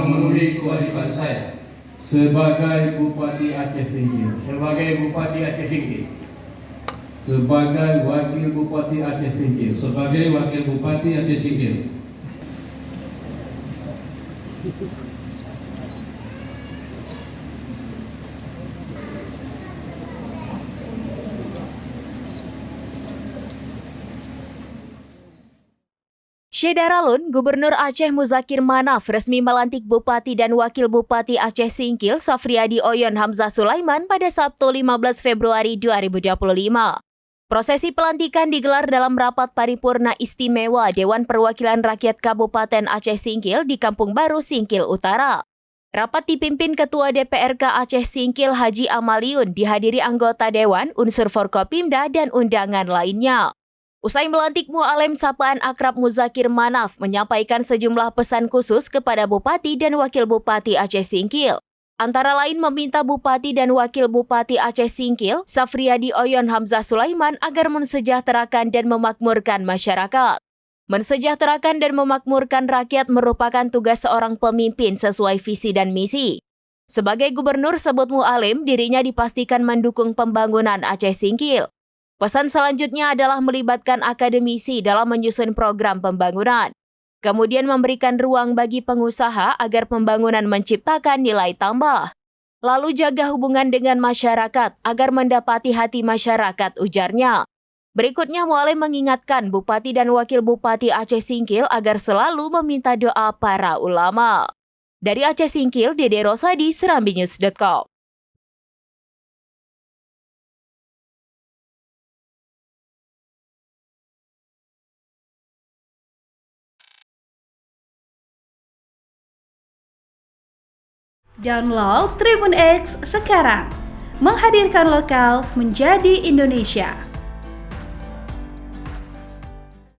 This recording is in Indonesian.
memenuhi kewajiban saya sebagai Bupati Aceh Singkil, sebagai Bupati Aceh Singkil, sebagai Wakil Bupati Aceh Singkil, sebagai Wakil Bupati Aceh Singkil. Syederalun, Gubernur Aceh Muzakir Manaf resmi melantik Bupati dan Wakil Bupati Aceh Singkil Safriadi Oyon Hamzah Sulaiman pada Sabtu 15 Februari 2025. Prosesi pelantikan digelar dalam rapat paripurna istimewa Dewan Perwakilan Rakyat Kabupaten Aceh Singkil di Kampung Baru Singkil Utara. Rapat dipimpin Ketua DPRK Aceh Singkil Haji Amaliun, dihadiri anggota Dewan, unsur Forkopimda, dan undangan lainnya. Usai melantik Mu'alem sapaan akrab Muzakir Manaf menyampaikan sejumlah pesan khusus kepada Bupati dan Wakil Bupati Aceh Singkil. Antara lain meminta Bupati dan Wakil Bupati Aceh Singkil, Safriadi Oyon Hamzah Sulaiman agar mensejahterakan dan memakmurkan masyarakat. Mensejahterakan dan memakmurkan rakyat merupakan tugas seorang pemimpin sesuai visi dan misi. Sebagai gubernur, sebut Mu'alem, dirinya dipastikan mendukung pembangunan Aceh Singkil. Pesan selanjutnya adalah melibatkan akademisi dalam menyusun program pembangunan. Kemudian memberikan ruang bagi pengusaha agar pembangunan menciptakan nilai tambah. Lalu jaga hubungan dengan masyarakat agar mendapati hati masyarakat, ujarnya. Berikutnya Mu'alem mengingatkan Bupati dan Wakil Bupati Aceh Singkil agar selalu meminta doa para ulama. Dari Aceh Singkil, Dede Rosadi, serambinews.com. Download Tribun X sekarang, menghadirkan lokal menjadi Indonesia.